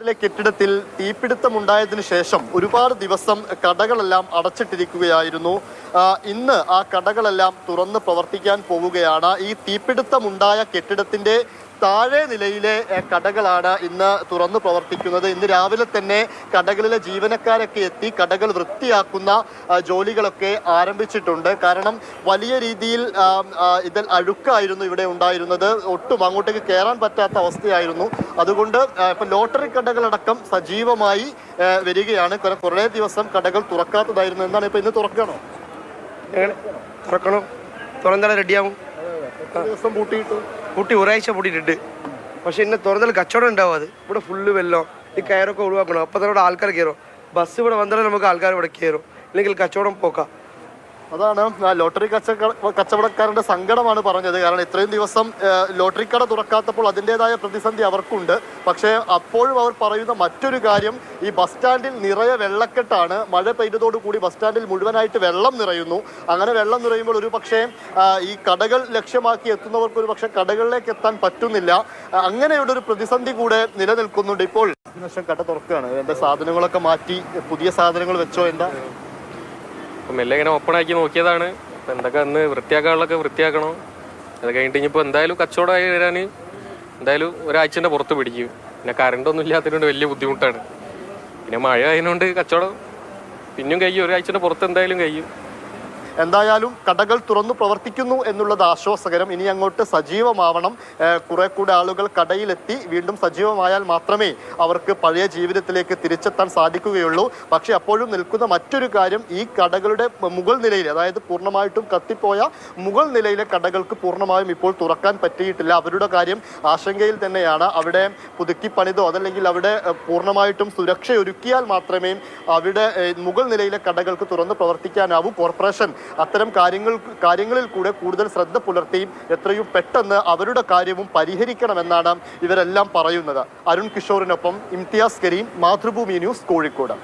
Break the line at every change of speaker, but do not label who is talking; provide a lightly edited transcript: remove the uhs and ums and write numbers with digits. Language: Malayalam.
കെട്ടിടത്തിൽ തീപിടുത്തമുണ്ടായതിനു ശേഷം ഒരുപാട് ദിവസം കടകളെല്ലാം അടച്ചിട്ടിരിക്കുകയായിരുന്നു. ഇന്ന് ആ കടകളെല്ലാം തുറന്ന് പ്രവർത്തിക്കാൻ പോവുകയാണ്. ഈ തീപിടുത്തമുണ്ടായ കെട്ടിടത്തിന്റെ താഴെ നിലയിലെ കടകളാണ് ഇന്ന് തുറന്നു പ്രവർത്തിക്കുന്നത്. ഇന്ന് രാവിലെ തന്നെ കടകളിലെ ജീവനക്കാരൊക്കെ എത്തി കടകൾ വൃത്തിയാക്കുന്ന ജോലികളൊക്കെ ആരംഭിച്ചിട്ടുണ്ട്. കാരണം വലിയ രീതിയിൽ ഇതിൽ അഴുക്കായിരുന്നു ഇവിടെ ഉണ്ടായിരുന്നത്. ഒട്ടും അങ്ങോട്ടേക്ക് കയറാൻ പറ്റാത്ത അവസ്ഥയായിരുന്നു. അതുകൊണ്ട് ഇപ്പം ലോട്ടറി കടകളടക്കം സജീവമായി വരികയാണ്. കുറേ ദിവസം കടകൾ തുറക്കാത്തതായിരുന്നു. എന്താണ് ഇപ്പം ഇന്ന് തുറക്കണോ?
തുറക്കണം, തുറന്നാലും റെഡിയാവും.
ദിവസം
പൂട്ടി ഒരാഴ്ച പൂട്ടിയിട്ടുണ്ട്. പക്ഷെ ഇന്നെ തുറന്നാൽ കച്ചവടം ഉണ്ടാവും. അത് ഇവിടെ ഫുള്ള് വെള്ളം, ഈ കയറൊക്കെ ഒഴിവാക്കണം. അപ്പം തന്നെ ഇവിടെ ആൾക്കാർ കയറും. ബസ് ഇവിടെ വന്നാലും നമുക്ക് ആൾക്കാർ ഇവിടെ കയറും, ഇല്ലെങ്കിൽ കച്ചവടം പോക്കാം.
അതാണ് ലോട്ടറി കച്ചവടക്കാരുടെ സങ്കടമാണ് പറഞ്ഞത്. കാരണം ഇത്രയും ദിവസം ലോട്ടറി കട തുറക്കാത്തപ്പോൾ അതിൻ്റെതായ പ്രതിസന്ധി അവർക്കുണ്ട്. പക്ഷേ അപ്പോഴും അവർ പറയുന്ന മറ്റൊരു കാര്യം, ഈ ബസ് സ്റ്റാൻഡിൽ നിറയെ വെള്ളക്കെട്ടാണ്. മഴ പെയ്തതോടുകൂടി ബസ് സ്റ്റാൻഡിൽ മുഴുവനായിട്ട് വെള്ളം നിറയുന്നു. അങ്ങനെ വെള്ളം നിറയുമ്പോൾ ഒരു പക്ഷേ ഈ കടകൾ ലക്ഷ്യമാക്കി എത്തുന്നവർക്ക് ഒരു പക്ഷേ കടകളിലേക്ക് എത്താൻ പറ്റുന്നില്ല. അങ്ങനെയുള്ളൊരു പ്രതിസന്ധി കൂടെ നിലനിൽക്കുന്നുണ്ട്. ഇപ്പോൾ കട തുറക്കുകയാണ്. എൻ്റെ സാധനങ്ങളൊക്കെ മാറ്റി പുതിയ സാധനങ്ങൾ വെച്ചോ? എന്താ
അപ്പം മെല്ലെ ഇങ്ങനെ ഓപ്പൺ ആക്കി നോക്കിയതാണ്. അപ്പം എന്തൊക്കെ അന്ന് വൃത്തിയാക്കാനുള്ളതൊക്കെ വൃത്തിയാക്കണം. അത് കഴിഞ്ഞിട്ട് ഇനിയിപ്പോൾ എന്തായാലും കച്ചവടമായി വരാൻ എന്തായാലും ഒരാഴ്ചൻ്റെ പുറത്ത് പിടിക്കും. പിന്നെ കറണ്ടൊന്നും ഇല്ലാത്തതിനോണ്ട് വലിയ ബുദ്ധിമുട്ടാണ്. പിന്നെ മഴ ആയതുകൊണ്ട് കച്ചവടം പിന്നെയും കഴിയും, ഒരാഴ്ചൻ്റെ പുറത്ത് എന്തായാലും കഴിയും.
എന്തായാലും കടകൾ തുറന്നു പ്രവർത്തിക്കുന്നു എന്നുള്ളത് ആശ്വാസകരം. ഇനി അങ്ങോട്ട് സജീവമാവണം. കുറെ കൂടെ ആളുകൾ കടയിലെത്തി വീണ്ടും സജീവമായാൽ മാത്രമേ അവർക്ക് പഴയ ജീവിതത്തിലേക്ക് തിരിച്ചെത്താൻ സാധിക്കുകയുള്ളൂ. പക്ഷേ അപ്പോഴും നിൽക്കുന്ന മറ്റൊരു കാര്യം, ഈ കടകളുടെ മുകൾ നിലയിൽ, അതായത് പൂർണ്ണമായിട്ടും കത്തിപ്പോയ മുകൾ നിലയിലെ കടകൾക്ക് പൂർണ്ണമായും ഇപ്പോൾ തുറക്കാൻ പറ്റിയിട്ടില്ല. അവരുടെ കാര്യം ആശങ്കയിൽ തന്നെയാണ്. അവിടെ പുതുക്കി പണിതോ അതല്ലെങ്കിൽ അവിടെ പൂർണ്ണമായിട്ടും സുരക്ഷയൊരുക്കിയാൽ മാത്രമേ അവിടെ മുകൾ നിലയിലെ കടകൾക്ക് തുറന്ന് പ്രവർത്തിക്കാനാവൂ. കോർപ്പറേഷൻ അത്തരം കാര്യങ്ങളിൽ കൂടെ കൂടുതൽ ശ്രദ്ധ പുലർത്തി എത്രയും പെട്ടെന്ന് അവരുടെ കാര്യവും പരിഹരിക്കണമെന്നാണ് ഇവരെല്ലാം പറയുന്നത്. അരുൺ കിഷോറിനൊപ്പം ഇംതിയാസ് കരീം, മാതൃഭൂമി ന്യൂസ്, കോഴിക്കോട്.